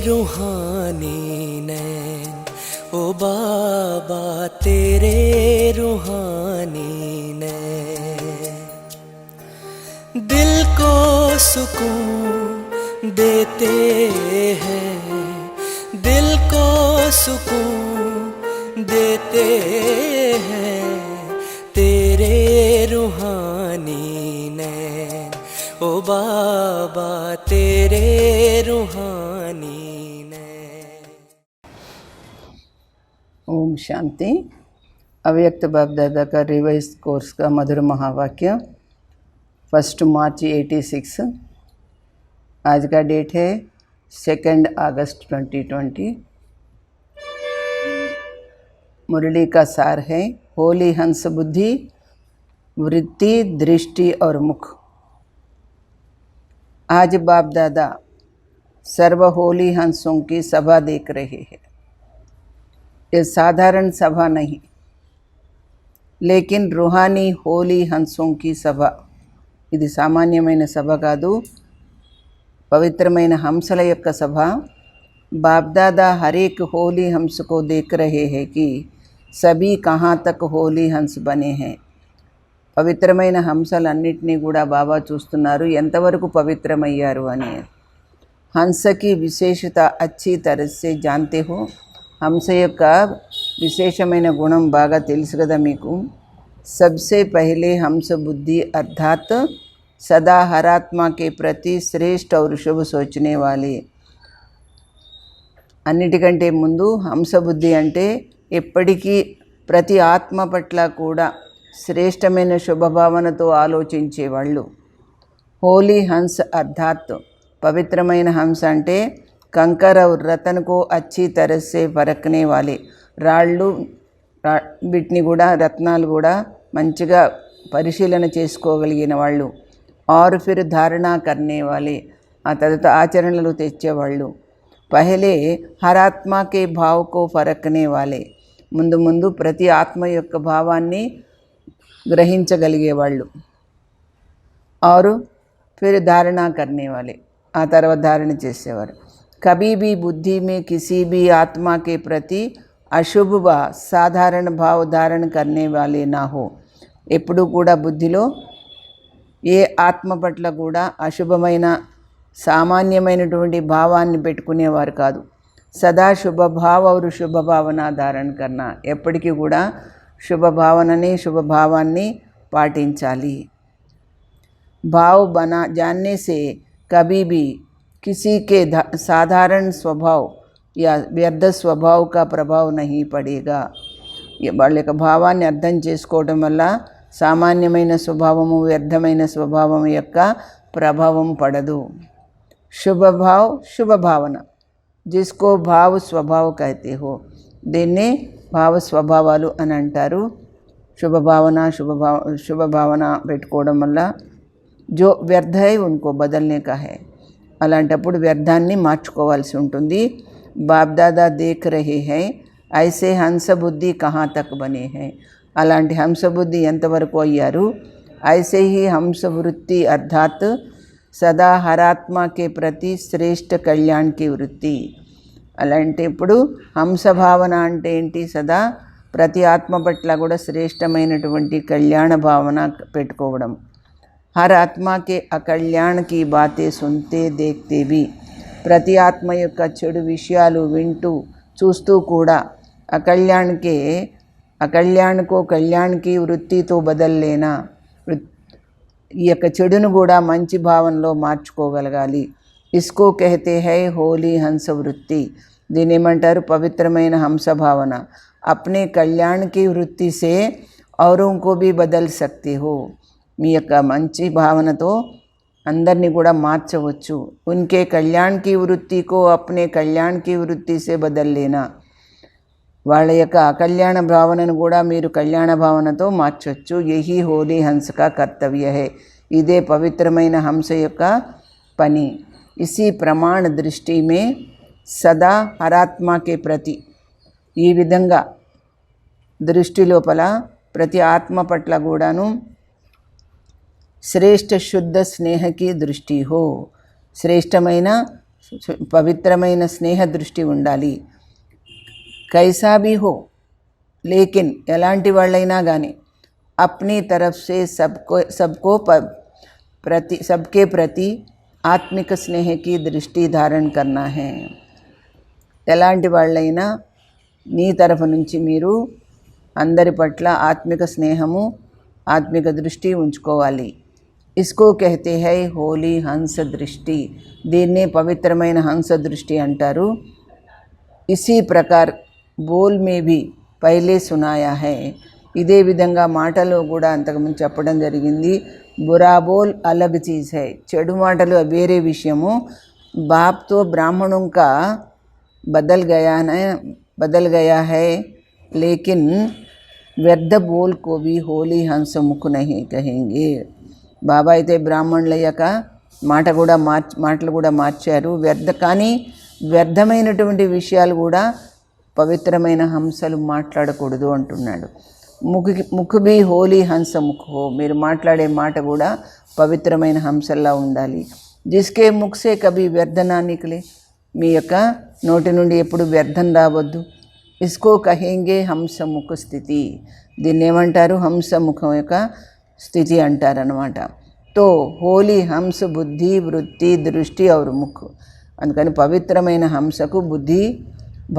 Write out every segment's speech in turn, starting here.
रूहानी नैन ओ बाबा तेरे रूहानी नैन दिल को सुकून देते हैं, दिल को सुकून देते हैं तेरे रूहानी नैन ओ बाबा तेरे रूहानी नैन। ओम शांति। अव्यक्त बाप दादा का रिवाइज कोर्स का मधुर महावाक्य 1 मार्च 86। आज का डेट है 2 अगस्त 2020। मुरली का सार है होली हंस बुद्धि, वृत्ति, दृष्टि और मुख। आज बाप दादा सर्व होली हंसों की सभा देख रहे हैं। ये साधारण सभा नहीं, लेकिन रूहानी होली हंसों की सभा। ఇది సామాన్యమైన సభ కాదు, పవిత్రమైన హంసల యొక్క సభ। बाप दादा हर एक होली हंस को देख रहे हैं कि सभी कहाँ तक होली हंस बने हैं। పవిత్రమైన హంసలన్నిటినీ కూడా బాబా చూస్తున్నారు, ఎంతవరకు పవిత్రమయ్యారు అని। హంస की విశేషత अच्छी तरह से जानते हो। హంస యొక్క విశేషమైన గుణం బాగా తెలుసు కదా మీకు। सबसे पहले हंस बुद्धि अर्थात सदा हर आत्मा के प्रति श्रेष्ठ और शुभ सोचने वाले। అన్నిటికంటే ముందు హంస బుద్ధి అంటే ఎప్పటికీ ప్రతి ఆత్మ పట్ల కూడా శ్రేష్టమైన శుభభావనతో ఆలోచించేవాళ్ళు। होली हंस अर्थात पवित्रమైన హంస అంటే कंकर और रतन को अच्छी तरह से परखने वाले। రాళ్ళు వీటిని కూడా రత్నాలు కూడా మంచిగా పరిశీలన చేసుకోగలిగిన వాళ్ళు। और फिर धारणा करने वाले, ఆ తర్వాత ఆచరణలు తెచ్చేవాళ్ళు। पहले हर आत्मा के भाव को परखने वाले, ముందు ముందు ప్రతి ఆత్మ యొక్క భావాన్ని గ్రహించగలిగేవాళ్ళు। और फिर धारणा करने वाले, ఆ తర్వాత ధారణ చేసేవారు। कभी भी बुद्धि में किसी भी आत्मा के प्रति अशुभ व साधारण भाव धारण करने वाले ना हो। ఎప్పుడు కూడా బుద్ధిలో ఏ ఆత్మ పట్ల కూడా అశుభమైన సామాన్యమైనటువంటి భావాన్ని పెట్టుకునేవారు కాదు। సదా శుభభావ और శుభభావన ధారణ करना, ఎప్పటికీ కూడా శుభభావనని శుభభావాన్ని పాటించాలి। भाव बना जानने से कभी भी किसी के साधारण स्वभाव या व्यर्थ स्वभाव का प्रभाव नहीं पड़ेगा। వాళ్ళ యొక్క భావాన్ని అర్థం చేసుకోవడం వల్ల సామాన్యమైన స్వభావము వ్యర్థమైన స్వభావం యొక్క ప్రభావం పడదు। शुभ भाव शुभ भावना, जिसको भाव स्वभाव कहते हो, దీన్నే భావ స్వభావాలు అని అంటారు। शुभ भावना పెట్టుకోవడం వల్ల जो व्यर्थ है उनको बदलने का है, అలాంటప్పుడు వ్యర్థాన్ని మార్చుకోవాల్సి ఉంటుంది। बाप दादा देख रहे हैं ऐसे हंस बुद्धि कहाँ तक बने हैं, అలాంటి హంస బుద్ధి ఎంతవరకు అయ్యారు। ऐसे ही हंस वृत्ति अर्थात सदा हर आत्मा के प्रति श्रेष्ठ कल्याण की वृत्ति। అలాంటి ఇప్పుడు హంస భావన అంటే ఏంటి, సదా ప్రతి ఆత్మ పట్ల కూడా శ్రేష్టమైనటువంటి కళ్యాణ భావన పెట్టుకోవడం। हर आत्मा के अकल्याण की बातें सुनते देखते भी, ప్రతి ఆత్మ యొక్క చెడు విషయాలు వింటూ చూస్తూ కూడా अकल्याण को कल्याण की వృత్తితో బదల్ లేనా, ఈ యొక్క చెడును కూడా మంచి భావనలో మార్చుకోగలగాలి। इसको कहते हैं होली हंस वृत्ति, దీని ఏమంటారు, పవిత్రమైన హంస భావన। अपने कल्याण की वृत्ति से औरों को भी बदल सकते हो, మీ యొక్క మంచి భావనతో అందరినీ కూడా మార్చవచ్చు। उनके कल्याण की वृत्ति को अपने कल्याण की वृत्ति से बदल लेना, వాళ్ళ యొక్క అకళ్యాణ భావనను కూడా మీరు కళ్యాణ భావనతో మార్చవచ్చు। यही होली हंस का कर्तव्य है, ఇదే పవిత్రమైన హంస యొక్క పని। इसी प्रमाण दृष्टि में सदा हरात्मा के प्रति, ఈ విధంగా దృష్టి లోపల ప్రతి ఆత్మ పట్ల కూడాను श्रेष्ठ शुद्ध स्नेह की दृष्टि हो, శ్రేష్టమైన పవిత్రమైన స్నేహ దృష్టి ఉండాలి. కైసా భీ హో లేకిన్ ఎలాంటి వాళ్ళైనా కానీ अपनी तरफ से सबको सबके प्रति ఆత్మిక స్నేహకి దృష్టి ధారణ करना है. ఎలాంటి వాళ్ళైనా నీ తరఫు నుంచి మీరు అందరి పట్ల ఆత్మిక స్నేహము ఆత్మిక దృష్టి ఉంచుకోవాలి. ఇస్కో कहते हैं హోలీ హంస దృష్టి. దీన్నే పవిత్రమైన హంస దృష్టి అంటారు. ఇसी प्रकार बोल में भी पहले सुनाया है. ఇదే విధంగా మాటలో కూడా అంతకుముందు చెప్పడం జరిగింది. బురా బోల్ అలగ్ చీజ్ హై. చెడు మాటలు వేరే విషయము. బాప్తో బ్రాహ్మణों का बदल गया है लेकिन వ్యర్థ బోల్ को भी होली हंस मुख नहीं कहेंगे. బాబా అయితే బ్రాహ్మణుల యొక్క మాటలు కూడా మార్చారు. కానీ వ్యర్థమైనటువంటి విషయాలు కూడా పవిత్రమైన హంసలు మాట్లాడకూడదు అంటున్నాడు. ముఖ్ భీ హోలీ హంస ముఖ్ హో. మీరు మాట్లాడే మాట కూడా పవిత్రమైన హంసల్లా ఉండాలి. జిస్కే ముఖ్ సే కభీ వ్యర్థ నా నికలే. మీ యొక్క నోటి నుండి ఎప్పుడు వ్యర్థం రావద్దు. ఇస్కో కహేంగే హంస ముఖ స్థితి. దీన్ని ఏమంటారు? హంస ముఖం యొక్క స్థితి అంటారనమాట. తో హోలీ హంస బుద్ధి వృత్తి దృష్టి और ముఖ్. అందుకని పవిత్రమైన హంసకు బుద్ధి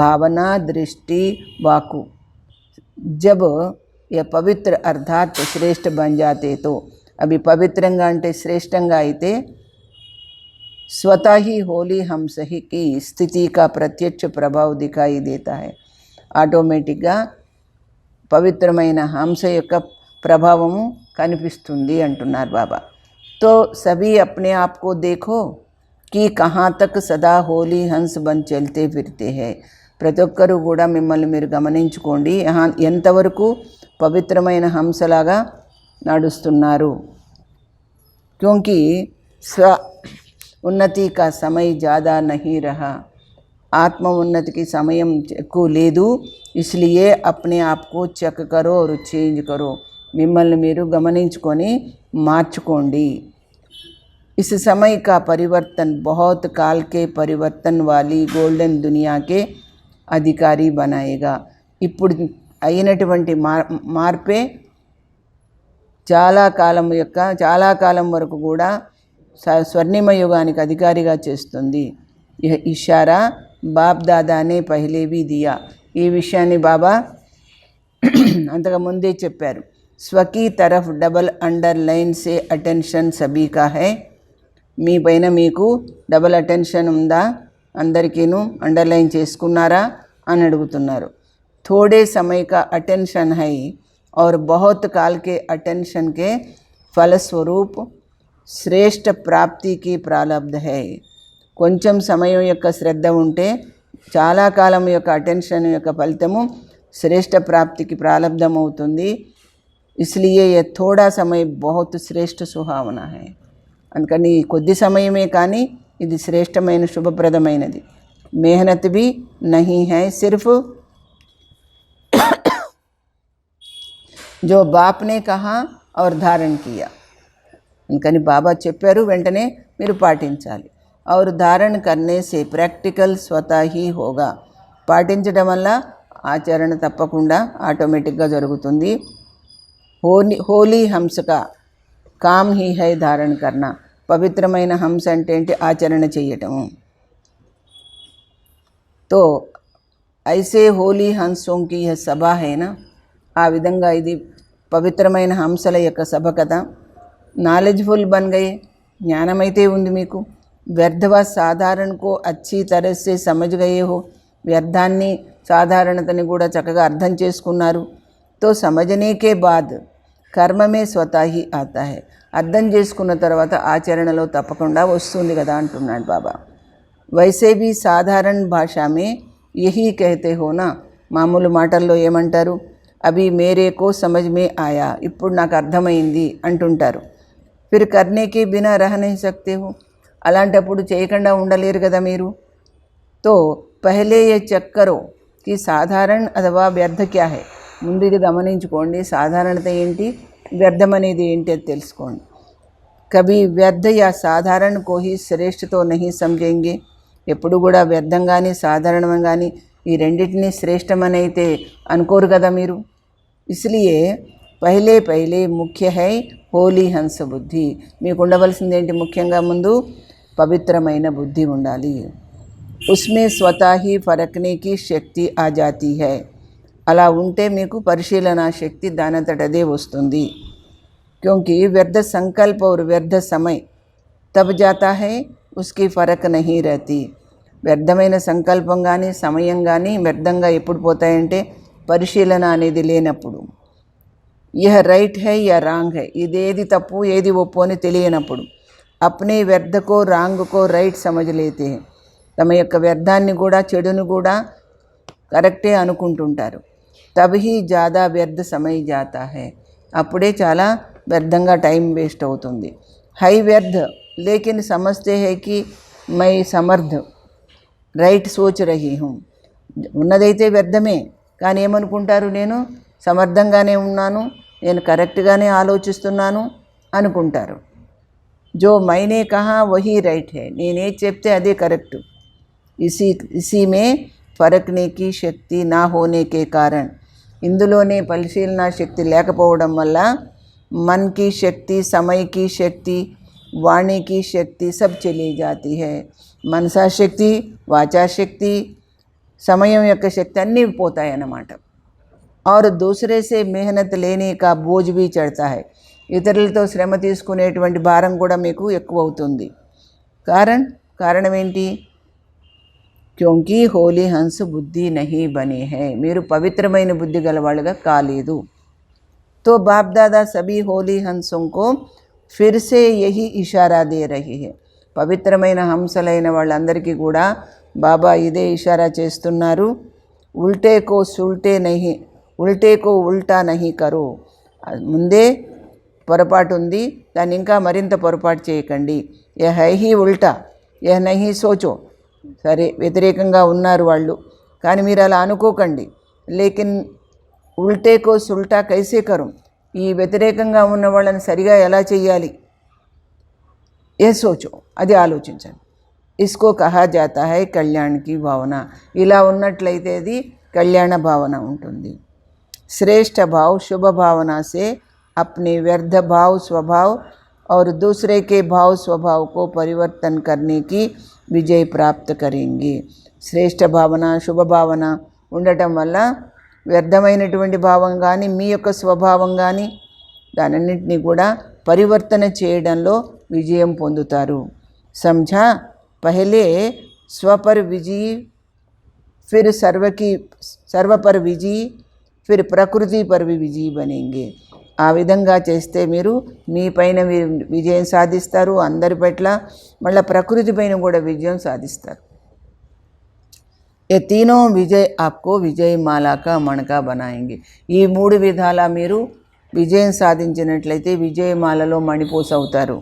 భావన దృష్టి వాకు. जब यह पवित्र अर्थात श्रेष्ठ बन जाते तो अभी पवित्रंगा అంటే శ్రేష్టంగా అయితే स्वतः ही होली हंस ही की स्थिति का प्रत्यक्ष प्रभाव दिखाई देता है. ఆటోమేటిక్గా పవిత్రమైన హంస యొక్క ప్రభావము కనిపిస్తుంది అంటున్నారు బాబా. तो सभी अपने आप को देखो कि कहाँ तक सदा होली हंस बन चलते फिरते हैं. ప్రతి ఒక్కరూ కూడా మిమ్మల్ని మీరు గమనించుకోండి. ఎంతవరకు పవిత్రమైన హంసలాగా నడుస్తున్నారు. క్యోంకి స్వ ఉన్నతి కా సమయ ज़्यादा नहीं रहा. ఆత్మ ఉన్నతికి సమయం ఎక్కువ లేదు. ఇస్లియే అప్నే ఆప్కో చెక్ కరో और చేంజ్ కరో. మిమ్మల్ని మీరు గమనించుకొని మార్చుకోండి. इस समय का परिवर्तन बहुत काल के परिवर्तन वाली गोल्डन दुनिया के అధికారి బనాయేగా. ఇప్పుడు అయినటువంటి మార్పే చాలా కాలం వరకు కూడా స్వర్ణిమ యుగానికి అధికారిగా చేస్తుంది. ఇషారా బాప్ దాదానే పహలే భీ దియా. ఈ విషయాన్ని బాబా అంతకు ముందే చెప్పారు. స్వకీ తరఫ్ డబల్ అండర్ లైన్ సే అటెన్షన్ సభీకా హై. మీ పైన మీకు డబల్ అటెన్షన్ ఉందా? అందరికీను అండర్లైన్ చేసుకున్నారా అని అడుగుతున్నారు. थोड़े समय का अटेंशन है और बहुत काल के अटेंशन के फलस्वरूप श्रेष्ठ प्राप्ति की प्रारब्ध है. కొంచెం సమయం యొక్క శ్రద్ధ ఉంటే చాలా కాలం యొక్క అటెన్షన్ యొక్క ఫలితము శ్రేష్ఠ ప్రాప్తికి ప్రారబ్ధం అవుతుంది. इसलिए ये थोड़ा समय बहुत श्रेष्ठ सुहावना है. అందుకని కొద్ది సమయమే కానీ ఇది శ్రేష్టమైన శుభప్రదమైనది. मेहनत भी नहीं है, सिर्फ जो बाप ने कहा और धारण किया. అందుకని బాబా చెప్పారు, వెంటనే మీరు పాటించాలి. और धारण करने से प्रैक्टिकल स्वतः ही होगा. పాటించడం వల్ల ఆచరణ తప్పకుండా ఆటోమేటిక్గా జరుగుతుంది. హోలీ హంస కా కామ్ హీ హై ధారణ కర్నా. పవిత్రమైన హంస అంటే ఏంటి? ఆచరణ చేయటము. तो ऐसे होली हंसों की यह सभा है ना. ఆ విధంగా ఇది పవిత్రమైన హంసల యొక్క సభ కదా. Knowledgeful bun Gaye. జ్ఞానమైతే ఉంది మీకు. వ్యర్థవ సాధారణకు అచ్చి तरह से समझ गए हो. వ్యర్థాన్ని సాధారణతని కూడా చక్కగా అర్థం చేసుకున్నారు. तो समझने के बाद कर्म में स्वतः ही आता है. అర్థం చేసుకున్న తర్వాత ఆచరణలో తప్పకుండా వస్తుంది కదా అంటున్నాడు బాబా. वैसे भी साधारण भाषा में यही कहते हो ना. మామూలు మాటల్లో ఏమంటారు? అభి మేరే కో సమజ్ మే ఆయా. ఇప్పుడు నాకు అర్థమైంది అంటుంటారు. ఫిర్ కర్నే కే బినా రహ నహీ సక్తే హో. అలాంటప్పుడు చేయకుండా ఉండలేరు కదా మీరు. తో పహలే ఏ చెక్ కరో కి సాధారణ అథవా వ్యర్థ క్యా హై. ముందు ఇది గమనించుకోండి, సాధారణత ఏంటి, వ్యర్థం అనేది ఏంటి అది తెలుసుకోండి. కభీ వ్యర్థ యా సాధారణ కో హీ శ్రేష్ఠ తో నహీ సమझेंगे. ఎప్పుడు కూడా వ్యర్థం కానీ సాధారణం కానీ ఈ రెండింటినీ శ్రేష్టమని అయితే అనుకోరు కదా మీరు. ఇస్లియే పహలే పహలే ముఖ్య హై హోలీ హంస బుద్ధి. మీకు ఉండవలసింది ఏంటి? ముఖ్యంగా ముందు పవిత్రమైన బుద్ధి ఉండాలి. ఉస్మే స్వతా హీ ఫరక్నేకి శక్తి ఆ జాతీ హై. అలా ఉంటే మీకు పరిశీలన శక్తి దానంతటదే వస్తుంది. క్యోంకి వ్యర్థ సంకల్ప और వ్యర్థ समय तब जाता है उसकी फर्क नहीं रहती. వ్యర్థమైన సంకల్పం కానీ సమయం కానీ వ్యర్థంగా ఎప్పుడు పోతాయంటే పరిశీలన అనేది లేనప్పుడు. यह రైట్ है या రాంగ్ है, ఇదేది తప్పు ఏది ఒప్పు అని తెలియనప్పుడు. అప్నే వ్యర్థకో రాంగ్కో రైట్ సమझ లేతే हैं. తమ యొక్క వ్యర్థాన్ని కూడా చెడును కూడా కరెక్టే అనుకుంటుంటారు. తబహి ज़्यादा వ్యర్థ సమయ జాతా है. అప్పుడే చాలా వ్యర్థంగా టైం వేస్ట్ అవుతుంది. హై వ్యర్థ లేకిన్ సమझते हैं कि मैं समर्थ రైట్ సోచ్ రహీ హూँ. ఉన్నదైతే వ్యర్థమే, కానీ ఏమనుకుంటారు? నేను సమర్థంగానే ఉన్నాను, నేను కరెక్ట్గానే ఆలోచిస్తున్నాను అనుకుంటారు. జో మైనే కహా వహీ రైట్ హై. నేనేది చెప్తే అదే కరెక్ట్. ఇసీ మే ఫరక్నేకి శక్తి నా హోనేకే కారణ్. ఇందులోనే పరిశీలన శక్తి లేకపోవడం వల్ల మన్కి శక్తి, సమయకి శక్తి, వాణికి శక్తి సబ్ చలి జాతి హై. మనసా శక్తి, వాచా శక్తి, సమయం యొక్క శక్తి అన్నీ పోతాయన్నమాట. और दूसरे से मेहनत लेने का बोझ भी चढ़ता है. ఇతరులతో శ్రమ తీసుకునేటువంటి భారం కూడా మీకు ఎక్కువ అవుతుంది. కారణం ఏంటి? క్యోంకి హోలీ హంస బుద్ధి నహీ బనే హై. మీరు పవిత్రమైన బుద్ధి గలవాళ్ళుగా కాలేదు. तो बाप दादा सभी होली हंसों को फिर से यही इशारा दे रही है. పవిత్రమైన హంసలైన వాళ్ళందరికీ కూడా బాబా ఇదే ఇషారా చేస్తున్నారు. ఉల్టేకో సుల్టే నహీ, ఉల్టేకో ఉల్టా నహీ కరో. ముందే పొరపాటు ఉంది, దాన్ని ఇంకా మరింత పొరపాటు చేయకండి. ఏ హై హీ ఉల్టా ఏ నహీ సోచో. సరే, వ్యతిరేకంగా ఉన్నారు వాళ్ళు, కానీ మీరు అలా అనుకోకండి. లేకిన్ ఉల్టేకో సుల్టా కైసే కరు. ఈ వ్యతిరేకంగా ఉన్న వాళ్ళని సరిగా ఎలా చెయ్యాలి? ఏ సోచో, అది ఆలోచించండి. ఇస్కో కహా జాతా హై కళ్యాణ్కి భావన. ఇలా ఉన్నట్లయితే అది కళ్యాణ భావన ఉంటుంది. श्रेष्ठ भाव शुभ भावना से अपने व्यर्थ भाव स्वभाव और दूसरे के भाव स्वभाव को परिवर्तन करने की विजय प्राप्त करेंगे. శ్రేష్ఠ భావన శుభ భావన ఉండటం వల్ల వ్యర్థమైనటువంటి భావం కానీ మీ యొక్క స్వభావం కానీ దానన్నింటినీ కూడా పరివర్తన చేయడంలో విజయం పొందుతారు. समझा? पहले स्व पर विजयी, फिर सर्व पर विजयी, फिर ప్రకృతి पर भी విజయీ బనేంగే. ఆ విధంగా చేస్తే మీరు మీ పైన విజయం సాధిస్తారు, అందరి పట్ల, మళ్ళీ ప్రకృతి పైన కూడా విజయం సాధిస్తారు. ఏ తీనో విజయ్ ఆప్కో విజయ్ మాలాకా మణకా బనాయింగే. ఈ మూడు విధాల మీరు విజయం సాధించినట్లయితే విజయమాలలో మణిపూస అవుతారు.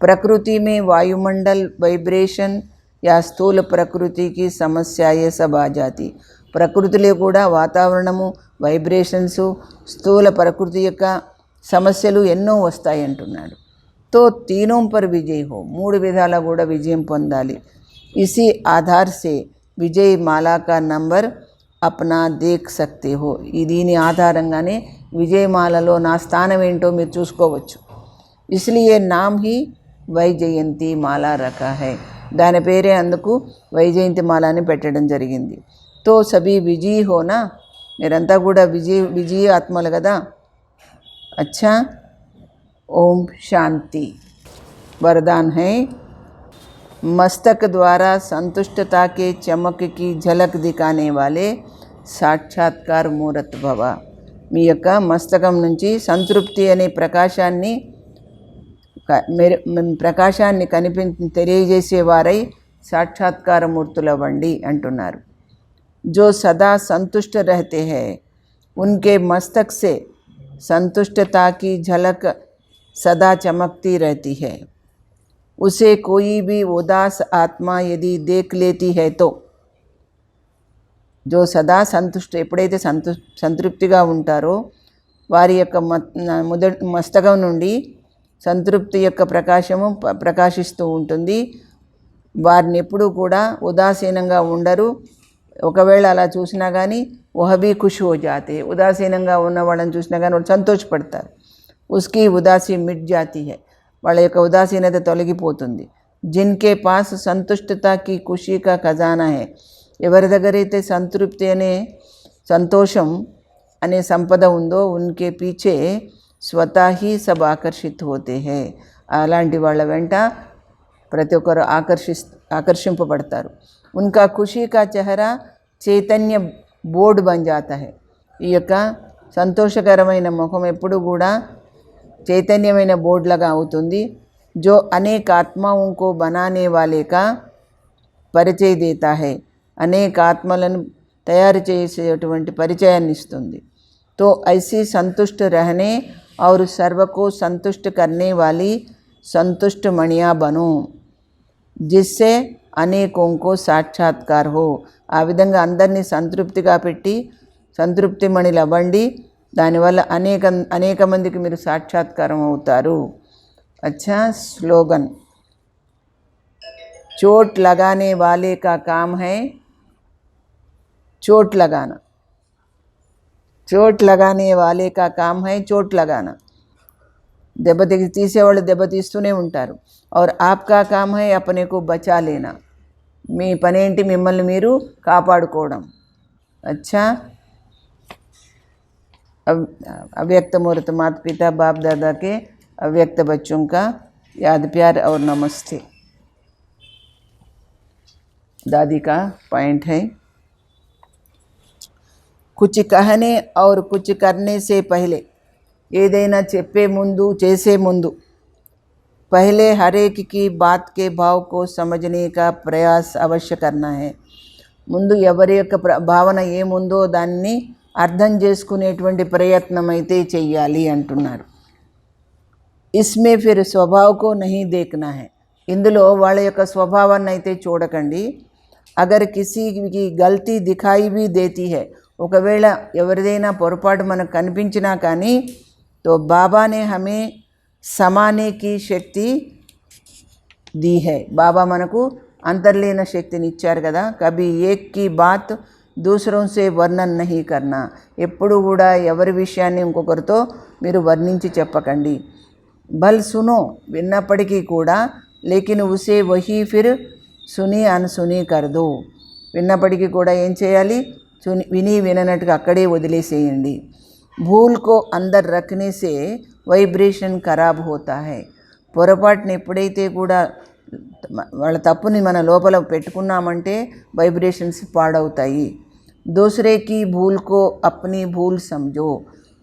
ప్రకృతి మే వాయుమండల్ వైబ్రేషన్ యా స్థూల ప్రకృతికి సమస్య సబ్ ఆ జాతి. ప్రకృతిలో కూడా వాతావరణము, వైబ్రేషన్స్, స్థూల ప్రకృతి యొక్క సమస్యలు ఎన్నో వస్తాయి అంటున్నాడు. తో తీనోं पर విజయ్ హో. మూడు విధాల కూడా విజయం పొందాలి. ఇసి ఆధార్ సే విజయ్ మాలా కా నంబర్ అప్నా దేఖ్ సక్తే హో. దీని ఆధారంగానే విజయమాలలో నా స్థానం ఏంటో మీరు చూసుకోవచ్చు. ఇస్లియే నామ్ హీ వైజయంతి మాలా రఖా హై. దాని పేరే అందుకు వైజయంతి మాల అని పెట్టడం జరిగింది. తో సభీ విజయీ హోనా. మీరంతా కూడా విజయీ ఆత్మలు కదా. अच्छा, ओम शांति. वरदान है, मस्तक द्वारा संतुष्टता के चमक की झलक दिखाने वाले साक्षात्कार मूर्त भव. మీ యొక్క మస్తకం నుంచి సంతృప్తి అనే ప్రకాశాన్ని తెలియజేసేవారై సాక్షాత్కారమూర్తులవ్వండి అంటున్నారు. जो सदा संतुष्ट रहते हैं उनके मस्तक से संतुष्टता की झलक सदा चमकती रहती है. उसे कोई भी उदास आत्मा यदि देख लेती है तो, जो सदा संतुष्ट ఎప్పుడైతే సంతృప్తిగా ఉంటారో వారి యొక్క మస్తకం నుండి సంతృప్తి యొక్క ప్రకాశము ప్రకాశిస్తూ ఉంటుంది. వారిని ఎప్పుడూ కూడా ఉదాసీనంగా ఉండరు. ఒకవేళ అలా చూసినా కానీ వహబీ ఖుష్ హో జాతే, ఉదాసీనంగా ఉన్న వాళ్ళని చూసినా కానీ వాళ్ళు సంతోషపడతారు. ఉస్కి ఉదాసీ మిట్ జాతీ హై, వాళ్ళ యొక్క ఉదాసీనత తొలగిపోతుంది. జిన్కే పాస్ సంతుష్టతకి ఖుషీ కా ఖజానా హై, ఎవరి దగ్గరైతే సంతృప్తి అనే సంతోషం అనే సంపద ఉందో ఉన్కే పీచే స్వతా హీ సబ్ ఆకర్షిత్ హోతే హై, అలాంటి వాళ్ళ వెంట ప్రతి ఒక్కరు ఆకర్షింపబడతారు. ఉన్కా ఖుషీ కా చెహరా చైతన్య బోర్డ్ బన్ జాతా హై, ఈ యొక్క సంతోషకరమైన ముఖం ఎప్పుడు కూడా చైతన్యమైన బోర్డులాగా అవుతుంది. జో అనేక ఆత్మాओं को बनाने वाले का పరిచయ దేతా హై, అనేక ఆత్మలను తయారు చేసేటువంటి పరిచయాన్ని ఇస్తుంది. तो ऐसी संतुष्ट रहने और सर्व को संतुष्ट करने वाली संतुष्ट मणिया बनो, जिससे అనేకోं को సాక్షాత్కార్ హో, ఆ విధంగా అందరినీ సంతృప్తిగా పెట్టి సంతృప్తి మణిలు అవ్వండి. దానివల్ల అనేక మందికి మీరు సాక్షాత్కారం అవుతారు. अच्छा स्लोगन, चोट लगाने वाले का काम है चोट लगाना, चोट लगाने वाले का काम है चोट लगाना, తీసేవాళ్ళు దెబ్బతీస్తూనే ఉంటారు. और आपका काम है अपने को बचा लेना, మీ పనేంటి మిమ్మల్ని మీరు కాపాడుకోవడం. अच्छा, अव्यक्त मुहूर्त माता पिता बाप दादा के अव्यक्त बच्चों का याद प्यार और नमस्ते. दादी का पॉइंट है, कुछ कहने और कुछ करने से पहले, ఏదైనా చెప్పే ముందు చేసే ముందు पहले हर एक की बात के भाव को समझने का प्रयास अवश्य करना है. ముందు ఎవరి యొక్క భావన ఏముందో దాన్ని అర్థం చేసుకునేటువంటి ప్రయత్నం అయితే చెయ్యాలి అంటున్నారు. इसमें फिर स्वभाव को नहीं देखना है, ఇందులో వాళ్ళ యొక్క స్వభావాన్ని అయితే చూడకండి. అగర్ కిసీ కి గల్తీ దిఖాయి भी देती है, ఒకవేళ ఎవరిదైనా పొరపాటు మనకు కనిపించినా కానీ तो बाबा ने हमें समाने की शक्ति दी है, బాబా మనకు అంతర్లీన శక్తిని ఇచ్చారు కదా. కభీ ఏక్ కి బాత్ దూసరోं से वर्णन नहीं करना, ఎప్పుడు కూడా ఎవరి విషయాన్ని ఇంకొకరితో మీరు వర్ణించి చెప్పకండి. భల్ సునో, విన్నప్పటికీ కూడా, లేకిన్ ఉసే వహీ ఫిర్ సుని అన్సుని కర్దో, విన్నప్పటికీ కూడా ఏం చేయాలి, విని విననట్టుగా అక్కడే వదిలేసేయండి. భూల్ కో అందర్ రఖనే సే వైబ్రేషన్ ఖరాబ్ హోతా హై, పొరపాటుని ఎప్పుడైతే కూడా వాళ్ళ తప్పుని మన లోపల పెట్టుకున్నామంటే వైబ్రేషన్స్ పాడవుతాయి. దూసరేకి భూల్ కో అప్ని భూల్ సమజో,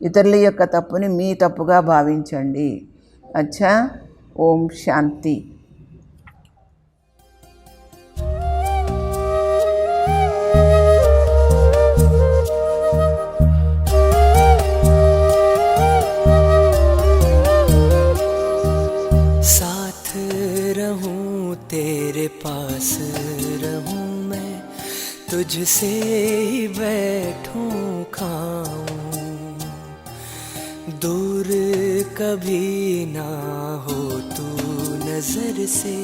ఇతరుల యొక్క తప్పుని మీ తప్పుగా భావించండి. అచ్చా, ఓం శాంతి. तेरे पास रहूं मैं, तुझसे ही बैठूं खाऊं, दूर कभी ना हो तू नजर से,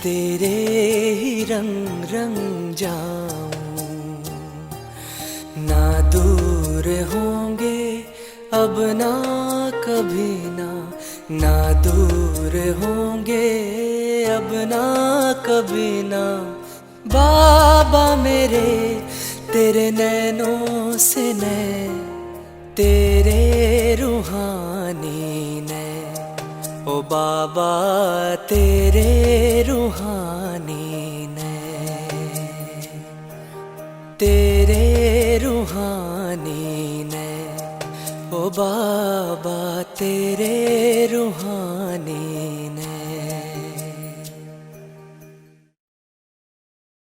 तेरे ही रंग रंग जाऊं. ना दूर होंगे अब ना कभी ना दूर होंगे अब ना कभी ना, बाबा मेरे तेरे नैनों से नैन, तेरे रूहानी नैन, ओ बाबा तेरे रूहानी नैन, तेरे रूहानी नैन, ओ बाबा तेरे